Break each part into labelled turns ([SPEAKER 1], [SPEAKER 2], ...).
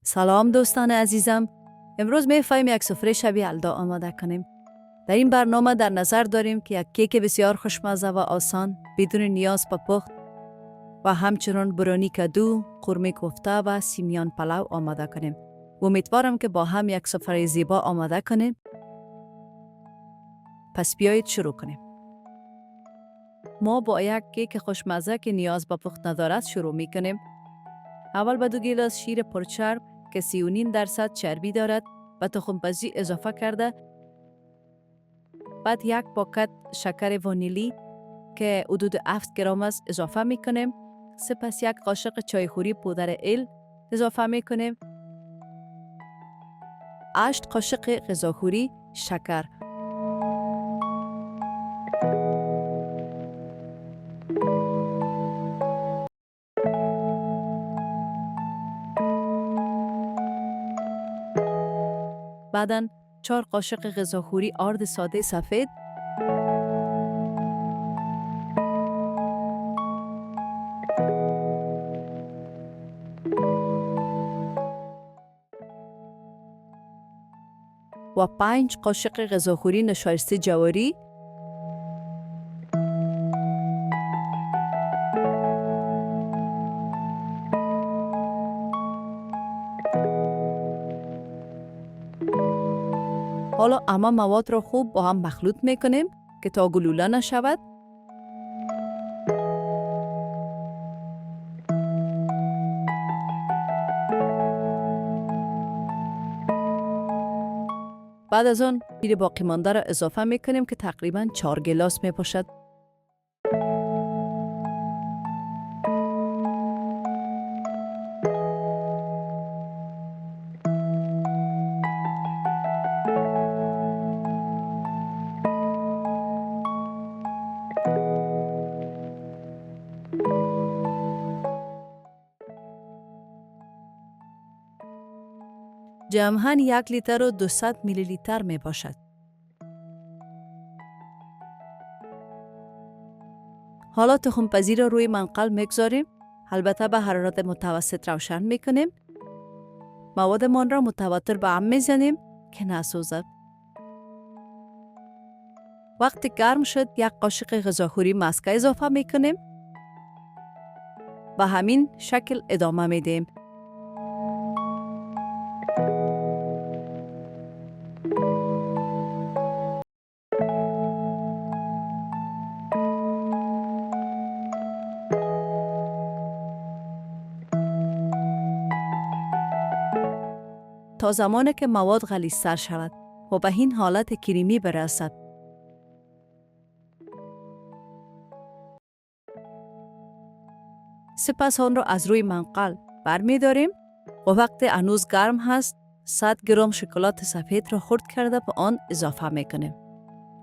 [SPEAKER 1] سلام دوستان عزیزم. امروز می‌خوایم یک سفره شبیه یلدا آماده کنیم. در این برنامه در نظر داریم که یک کیک بسیار خوشمزه و آسان بدون نیاز به پخت و همچنین برونی کدو، قورمه کوفته و سیمیان پلو آماده کنیم. امیدوارم که با هم یک سفره زیبا آماده کنیم. پس بیایید شروع کنیم. ما با یک کیک خوشمزه که نیاز به پخت ندارد شروع می کنیم. اول به 2 گیلاس شیر پرچرب که 3.5% چربی دارد و تخم‌پزی اضافه کرده. بعد 1 پاکت شکر وانیلی که حدود 7 گرم است اضافه می کنیم. سپس 1 قاشق چایخوری پودر ال اضافه می کنیم. 8 قاشق غذاخوری شکر. بعداً 4 قاشق غذاخوری آرد ساده سفید. و 5 قاشق غذاخوری نشایسته جواری. حالا همه مواد را خوب با هم مخلوط میکنیم که تا گلوله نشود. بعد از آن شیر باقی مانده را اضافه میکنیم که تقریباً 4 گیلاس میباشد. جمعاً 1 لیتر و 200 میلی لیتر می باشد. حالا تخم‌پزی را روی منقل میگذاریم. البته به حرارت متوسط روشن میکنیم. موادمان را متواتر به هم میزنیم که نسوزد. وقتی گرم شد 1 قاشق غذاخوری مسکه اضافه میکنیم. به همین شکل ادامه میدیم. تا زمانی که مواد غلیظ‌تر شود و به این حالت کریمی برسد. سپس آن را از روی منقل برمی داریم و وقتی هنوز گرم هست 100 گرم شکلات سفید را خرد کرده به آن اضافه می کنیم.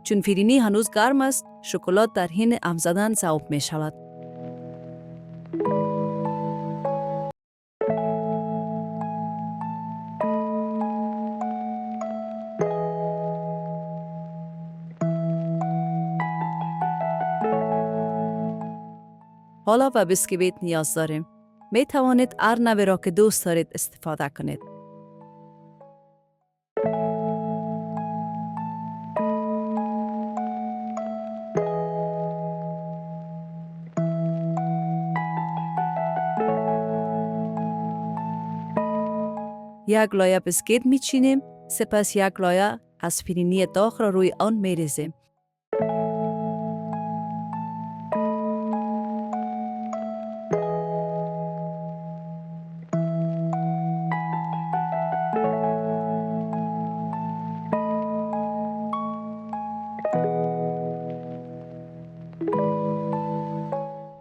[SPEAKER 1] چون فرنی هنوز گرم است شکلات در حین هم زدن ذوب می شود. حالا به بیسکویت نیاز داریم. می توانید هر نوعی را که دوست دارید استفاده کنید. یک لایه بیسکویت می چینیم. سپس 1 لایه از فرنی داغ را روی آن می ریزیم.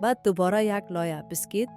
[SPEAKER 1] بعد دوباره 1 لایه بیسکویت.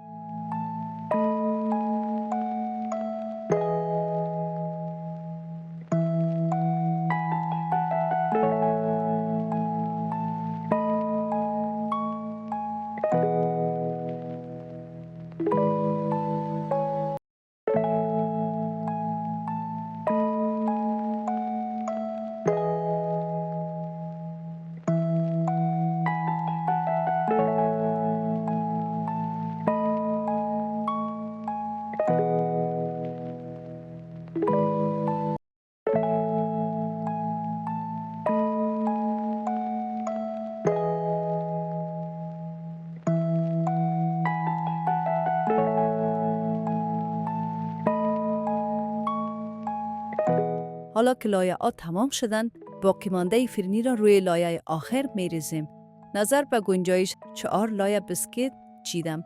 [SPEAKER 1] حالا که لایه ها تمام شدن، باقی مانده فرنی را روی لایه آخر می ریزیم. نظر به گنجایش 4 لایه بسکیت چیدم.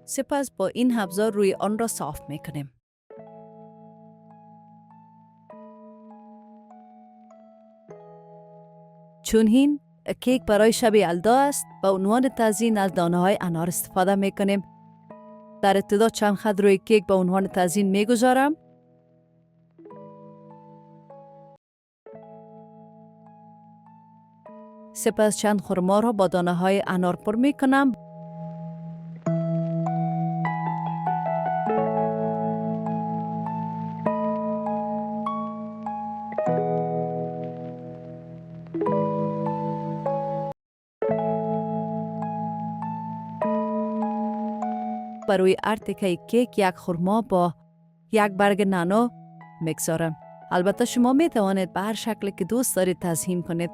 [SPEAKER 1] سپس با این ابزار روی آن را صاف می کنیم. چون این کیک برای شب یلدا است، با عنوان تزیین از دانه های انار استفاده می کنیم. در ابتدا چند خط روی کیک به عنوان تزیین می گذارم. سپس چند خرما را با دانه های انار پر می کنم. بروی هر تکه کیک یک خرما با یک برگ نعنا میگذارم. البته شما می توانید به هر شکلی که دوست دارید تزیین کنید.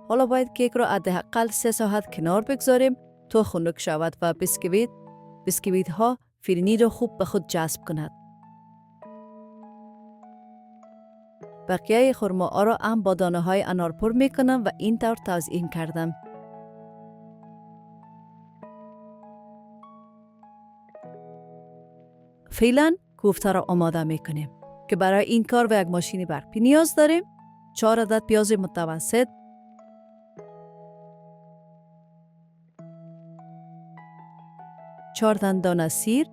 [SPEAKER 1] حالا باید کیک را حداقل 3 ساعت کنار بگذاریم تا خنک شود و بسکویت ها فرنی را خوب به خود جذب کند. بقیه خرما ها را هم با دانه های انار پر می کنم و این طور تزیین کردم. فعلا کوفته را آماده می کنیم که برای این کار و یک ماشین برقی نیاز داریم. 4 عدد پیاز متوسط، 4 دانه سیر،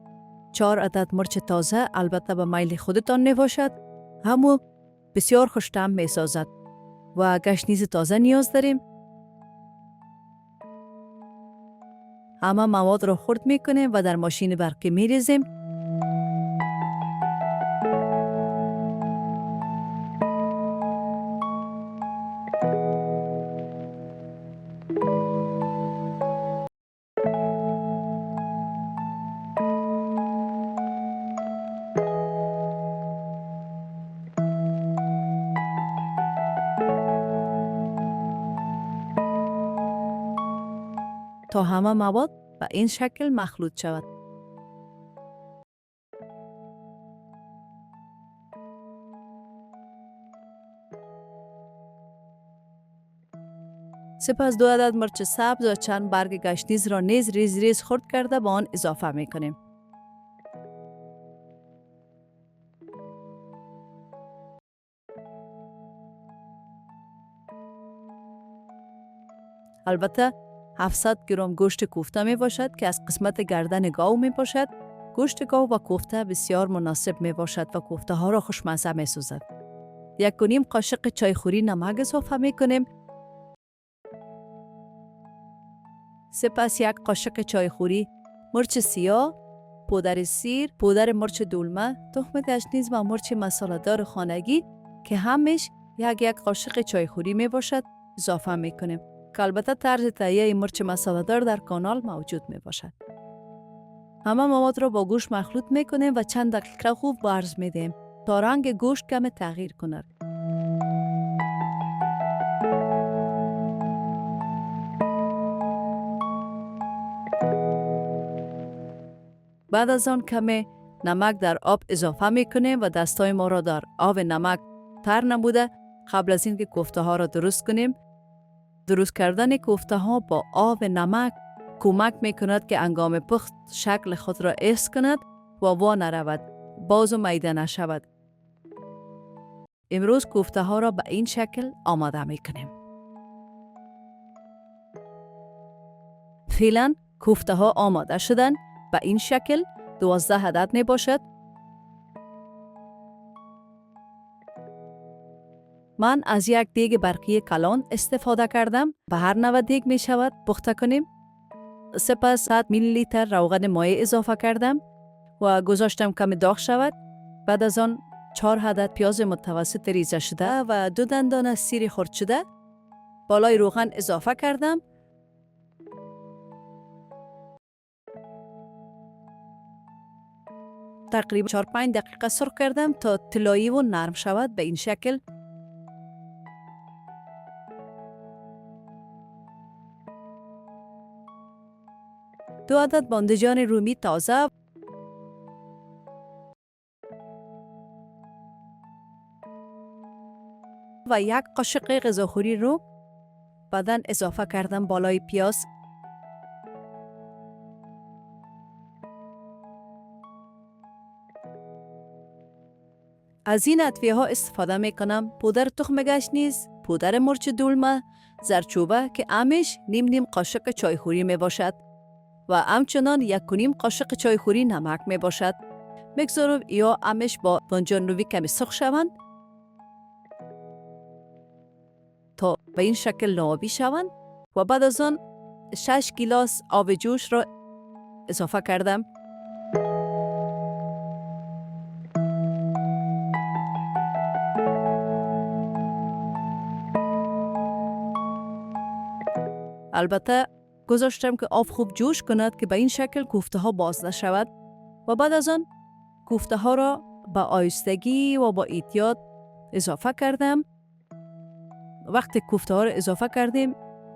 [SPEAKER 1] 4 عدد مرچ تازه، البته به میل خودتان می باشد. همو بسیار خوش‌طعم می سازد. و گشنیز تازه نیاز داریم. همه مواد را خرد می کنیم و در ماشین برقی می ریزیم. تا همه مواد به این شکل مخلوط شود. سپس 2 عدد مرچ سبز و چند برگ گشنیز را نیز ریز ریز خرد کرده به آن اضافه می کنیم. البته 700 گرم گوشت کوفته می باشد که از قسمت گردن گاو می باشد. گوشت گاو و کوفته بسیار مناسب می باشد و کوفته ها را خوشمزه می سازد. 1.5 قاشق چایخوری نمک اضافه می کنیم. سپس 1 قاشق چایخوری مرچ سیاه، پودر سیر، پودر مرچ دلمه، تخم گشنیز و مرچ مساله دار خانگی که همش یک قاشق چایخوری می باشد اضافه می کنیم. که البته طرز تهیه مرچ مساله دار در کانال موجود می باشد. همه مواد را با گوشت مخلوط می کنیم و چند دقیقه خوب برز می دیم تا رنگ گوشت کم تغییر کند. بعد از آن کم نمک در آب اضافه می کنیم و دستای ما را در آب نمک تر نموده قبل از اینکه کوفته ها را درست کنیم. درست کردن کوفته ها با آب نمک کمک می کند که هنگام پخت شکل خود را حفظ کند و وا نرود، باز و میده نشود. امروز کوفته ها را به این شکل آماده می کنیم. فعلا کوفته ها آماده شدن. به این شکل 12 عدد می باشد. من از یک دیگ برقی کلان استفاده کردم. به هر نوع دیگ می شود پخته کنیم. سپس 100 میلی لیتر روغن مایع اضافه کردم و گذاشتم کمی داغ شود. بعد از آن 4 عدد پیاز متوسط ریزه شده و 2 دندان سیر خرد شده بالای روغن اضافه کردم. تقریبا 4-5 دقیقه سرخ کردم تا طلایی و نرم شود. به این شکل 2 عدد باندجان رومی تازه و 1 قاشق غذاخوری رو بعداً اضافه کردم بالای پیاز. از این ادویه ها استفاده می کنم. پودر تخم گشنیز، پودر مرچ دلمه، زردچوبه که امش نیم قاشق چایخوری می باشد و همچنان 1.5 قاشق چایخوری نمک می باشد. میگذارم یا امش با بانجان روی کمی سرخ شوند تا به این شکل لعابی شوند و بعد از آن 6 گیلاس آب جوش را اضافه کردم. البته گذاشتم که آب خوب جوش کند که به این شکل کوفته ها باز نشود و بعد از آن کوفته ها را با آهستگی و با احتیاط اضافه کردم. وقتی کوفته ها را اضافه کردیم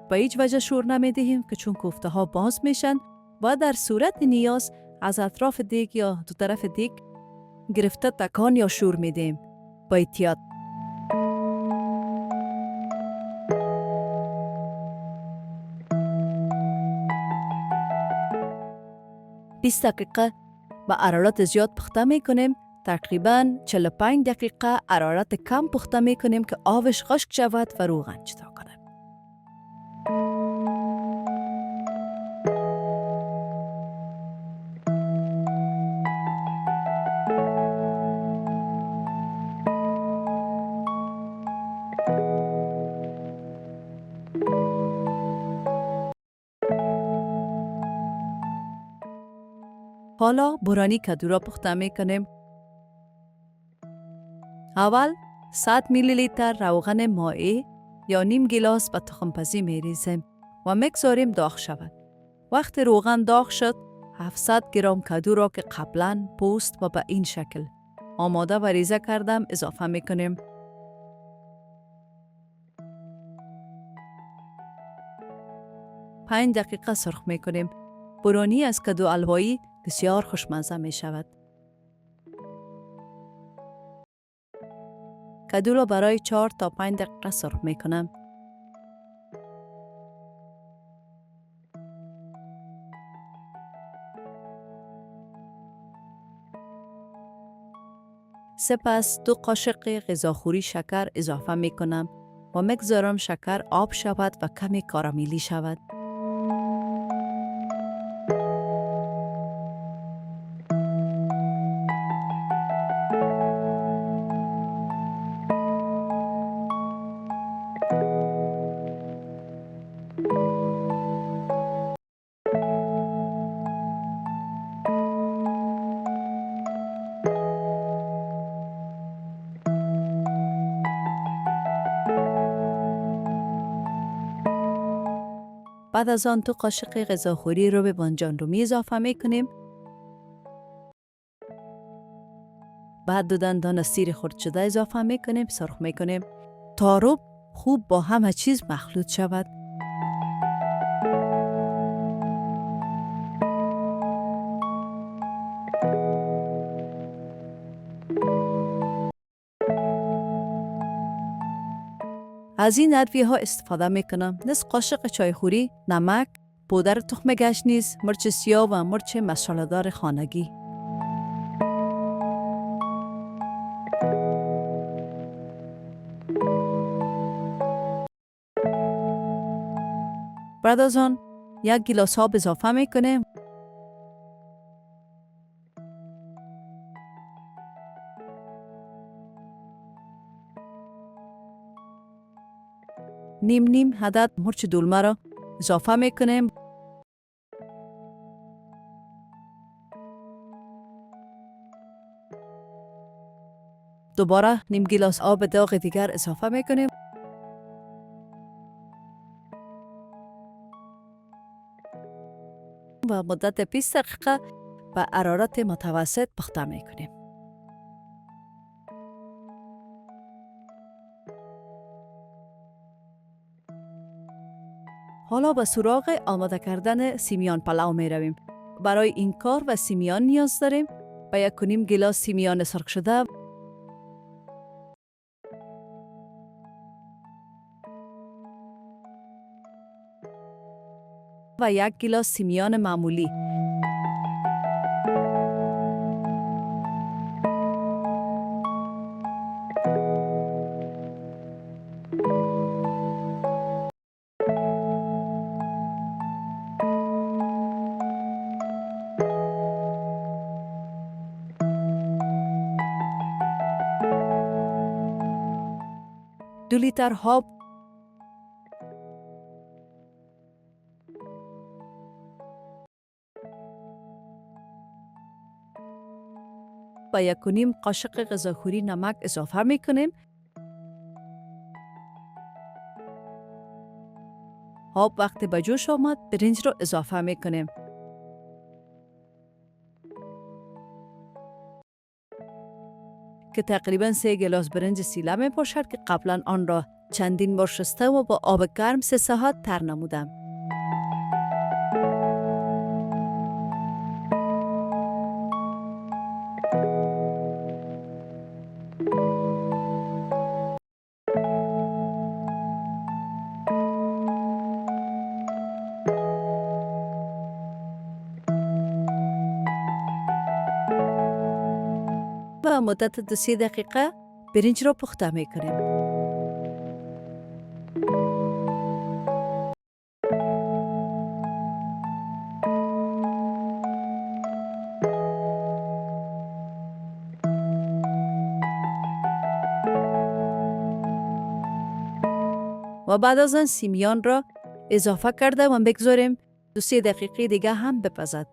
[SPEAKER 1] به هیچ وجه شور نمی دهیم که چون کوفته ها باز میشن و در صورت نیاز از اطراف دیگ یا دو طرف دیگ گرفته تکان یا شور می دهیم با احتیاط. بیست دقیقه با حرارت زیاد پخته می کنیم. تقریباً 45 دقیقه حرارت کم پخته می کنیم که آبش خشک شود و روغن جدا کنه. حالا برانی کدو را پخته می کنیم. اول 100 میلی لیتر روغن مائع یا نیم گیلاس به تخم پزی می ریزیم و میگذاریم داغ شود. وقتی روغن داغ شد 700 گرم کدو را که قبلا پوست و به این شکل آماده و ریزه کردم اضافه می کنیم. پنج دقیقه سرخ می کنیم. برانی از کدو حلوایی بسیار خوشمزه می شود. کدو را برای 4 تا 5 دقیقه سرخ می کنم. سپس 2 قاشق غذاخوری شکر اضافه می کنم و میگذارم شکر آب شود و کمی کاراملی شود. بعد از آن 2 قاشق غذاخوری رو به بانجان رومی اضافه می کنیم. بعد 2 دندان سیر خرد شده اضافه می کنیم. سرخ می کنیم تا رو خوب با همه چیز مخلوط شود. از این ادویه ها استفاده می کنم. نصف قاشق چایخوری نمک، پودر تخم گشنیز، مرچ سیاه و مرچ مصالحه‌دار خانگی. بعد از آن 1 گیلاس آب اضافه می کنیم. نیم عدد مرچ دلمه را اضافه می کنیم. دوباره نیم گیلاس آب داغ دیگر اضافه میکنیم و مدت 20 دقیقه به حرارت متوسط پخته میکنیم. حالا به سراغ آماده کردن سیمیان پلو می رویم. برای این کار و سیمیان نیاز داریم. به 1.5 گیلاس سیمیان سرخ شده و 1 گیلاس سیمیان معمولی. دو لیتر آب و 1.5 قاشق غذاخوری نمک اضافه میکنیم. آب وقتی به جوش آمد برنج رو اضافه میکنیم. که تقریبا 3 گلاس برنج سیله می باشد که قبلا آن را چندین بار شسته و با آب گرم 3 ساعت تر نمودم. و مدت 2-3 دقیقه برنج را پخته می کنیم. و بعد از آن سیمیان را اضافه کرده و بگذاریم 2-3 دقیقه دیگه هم بپزد.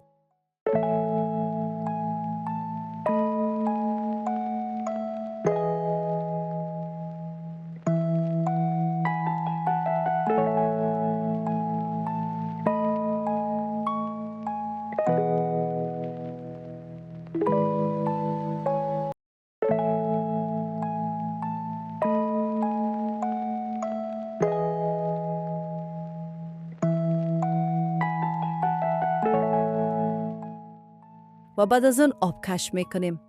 [SPEAKER 1] و بعد از آن آب کش میکنیم.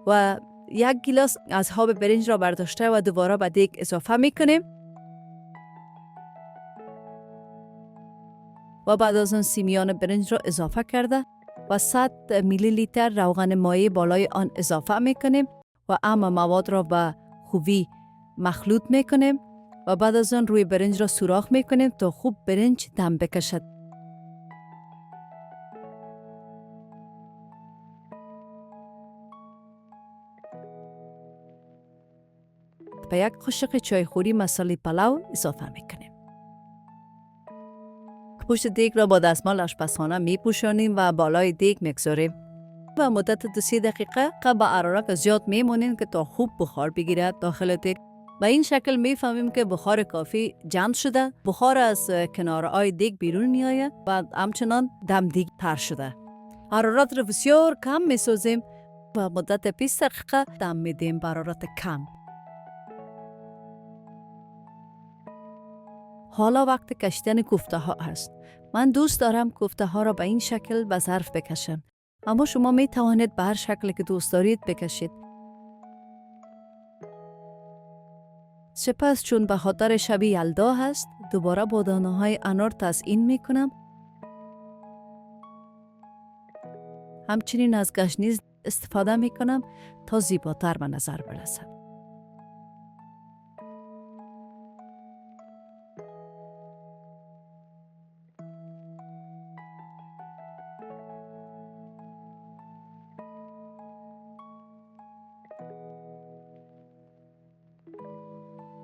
[SPEAKER 1] و 1 گیلاس از آب برنج را برداشته و دوباره به دیگ اضافه میکنیم. و بعد از آن سیمیان برنج را اضافه کرده و 100 میلی لیتر روغن مایع بالای آن اضافه میکنیم و همه مواد را به خوبی مخلوط میکنیم و بعد از آن روی برنج را سوراخ میکنیم تا خوب برنج دم بکشد. به 1 قاشق چایخوری مصالحه پلو اضافه میکنیم. پشت دیگ را با دستمال آشپزخانه میپوشانیم و بالای دیگ میگذاریم و مدت 2-3 دقیقه به حرارت زیاد میمونیم که تا خوب بخار بگیرد داخل دیگ. به این شکل میفهمیم که بخار کافی جمع شده، بخار از کنارهای دیگ بیرون میآید و همچنان دم دیگ تر شده. حرارت را بسیار کم میسازیم و مدت 20 دقیقه دم میدیم به حرارت کم. حالا وقت کشیدن کوفته ها است. من دوست دارم کوفته ها را به این شکل به ظرف بکشم. اما شما می توانید به هر شکلی که دوست دارید بکشید. سپس چون به خاطر شب یلدا هست دوباره با دانه های انار تزیین می کنم. همچنین از گشنیز استفاده می کنم تا زیباتر به نظر برسد.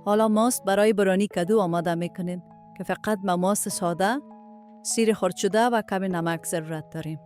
[SPEAKER 1] حالا ماست برای برانی کدو آماده میکنیم که فقط با ماست ساده سیر خرد شده و کمی نمک ضرورت داریم.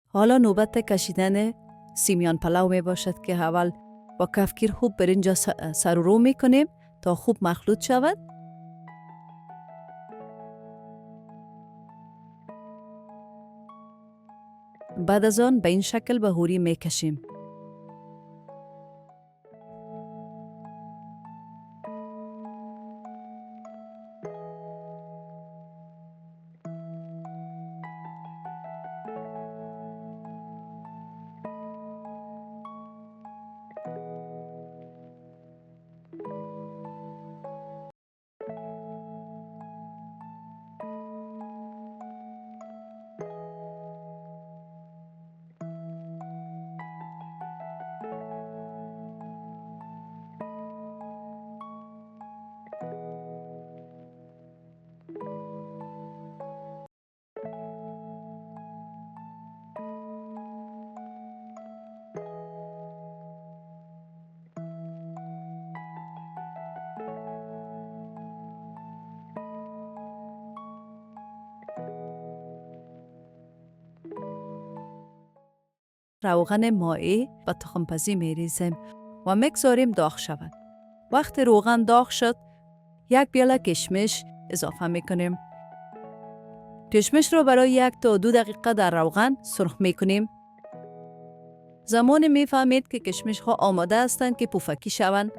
[SPEAKER 1] حالا نوبت کشیدن سیمیان پلو می باشد که اول با کفگیر خوب برنج سر و رو می کنیم تا خوب مخلوط شود. بعد از آن به این شکل به هوری می کشیم. روغن مائع و تخم‌پزی می ریزیم و میگذاریم داغ شود. وقتی روغن داغ شد، یک پیاله کشمش اضافه می کنیم. کشمش را برای 1 تا 2 دقیقه در روغن سرخ می کنیم. زمان می فهمید که کشمش ها آماده هستند که پفکی شوند.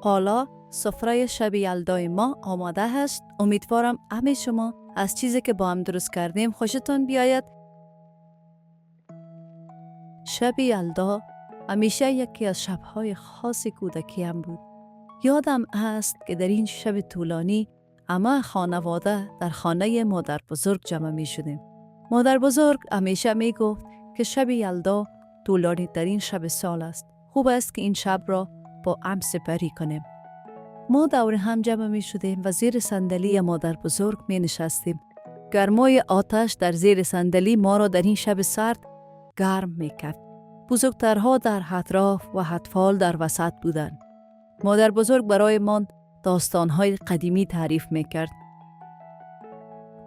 [SPEAKER 1] حالا سفره شب یلدای ما آماده است. امیدوارم همه شما از چیزی که با هم درست کردیم خوشتون بیاید. شب یلدا همیشه یکی از شبهای خاص کودکیم بود. یادم است که در این شب طولانی همه خانواده در خانه مادر بزرگ جمع می شدیم. مادر بزرگ همیشه می گفت که شب یلدا طولانی ترین شب سال است. خوب است که این شب را با هم سپری کنیم. ما دور هم جمع می شدیم و زیر صندلی مادر بزرگ می نشستیم. گرمای آتش در زیر صندلی ما را در این شب سرد گرم می کرد. بزرگترها در اطراف و اطفال در وسط بودند. مادر بزرگ برای من داستانهای قدیمی تعریف می کرد.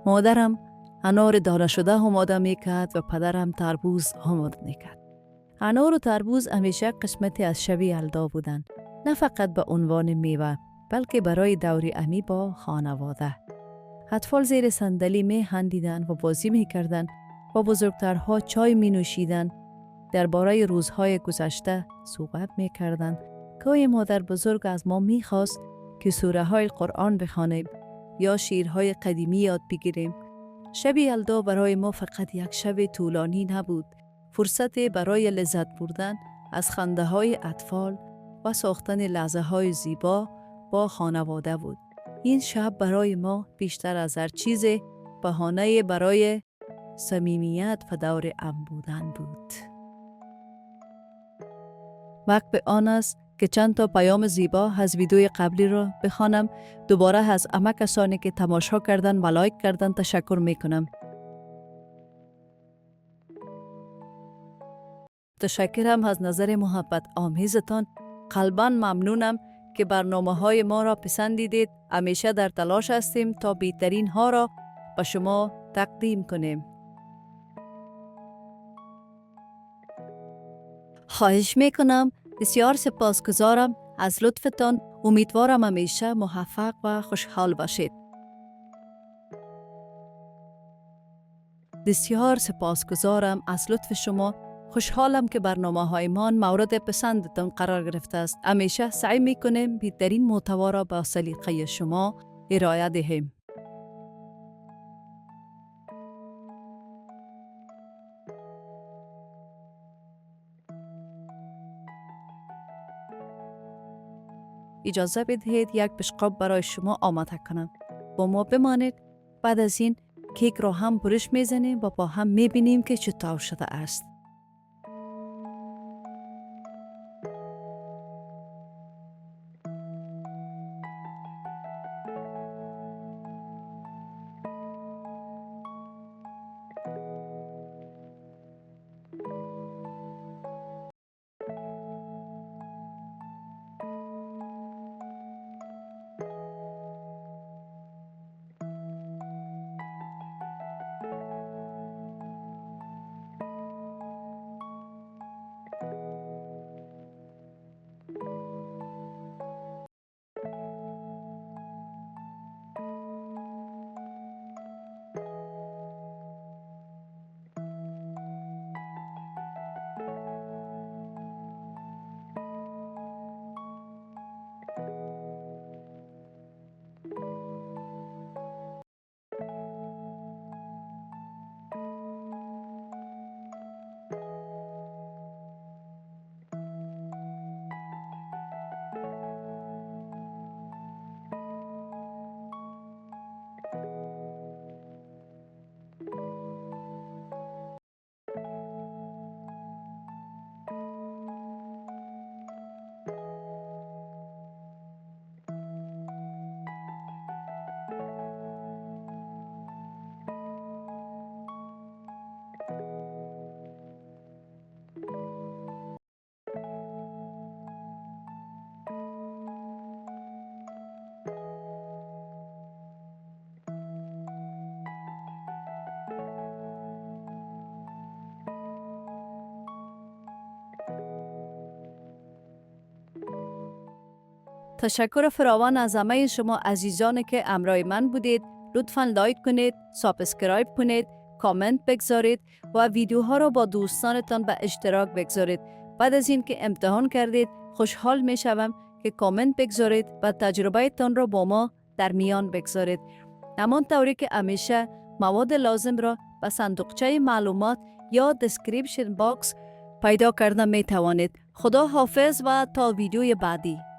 [SPEAKER 1] مادرم انار دانه شده آماده می کرد و پدرم تربوز آماده می کرد. انار و تربوز همیشه قسمتی از شب یلدا بودند. نه فقط به عنوان میوه بلکه برای دوری امی با خانواده. اطفال زیر صندلی می خندیدند و بازی می کردند و بزرگترها چای می نوشیدند. درباره روزهای گذشته صحبت می کردند. گاهی مادر بزرگ از ما می خواست که سوره های قرآن بخوانیم یا شعرهای قدیمی یاد بگیریم. شب یلدا برای ما فقط یک شب طولانی نبود. فرصت برای لذت بردن از خنده های اطفال و ساختن لحظه های زیبا با خانواده بود. این شب برای ما بیشتر از هر چیز بهانه برای صمیمیت و دور ام بودن بود. وقت به آن است که چند تا پیام زیبا از ویدیوی قبلی را بخوانم. دوباره از همه کسانی که تماشا کردن و لایک کردن تشکر میکنم. تشکرم از نظر محبت آمیزتان. قلباً ممنونم که برنامه های ما را پسندیدید. همیشه در تلاش هستیم تا بهترین ها را به شما تقدیم کنیم. خواهش میکنم. بسیار سپاسگزارم از لطفتان. امیدوارم همیشه موفق و خوشحال باشید. بسیار سپاسگزارم از لطف شما. خوشحالم که برنامه‌هایمان مورد پسندتان قرار گرفته است. همیشه سعی میکنیم بهترین محتوا را با سلیقه شما ارائه دهیم. اجازه بدهید یک بشقاب برای شما آماده کنم. با ما بمانید. بعد از این کیک را هم برش میزنیم و با هم میبینیم که چطور شده است. تشکر فراوان از همه شما عزیزانی که همراه من بودید. لطفاً لایک کنید، سابسکرایب کنید، کامنت بگذارید و ویدیوها را با دوستانتان به اشتراک بگذارید. بعد از این که امتحان کردید خوشحال می شوم که کامنت بگذارید و تجربه تان را با ما در میان بگذارید. همان طوری که همیشه مواد لازم را به صندوقچه معلومات یا دسکریپشن باکس پیدا کردن می توانید. خدا حافظ و تا ویدیوی بعدی.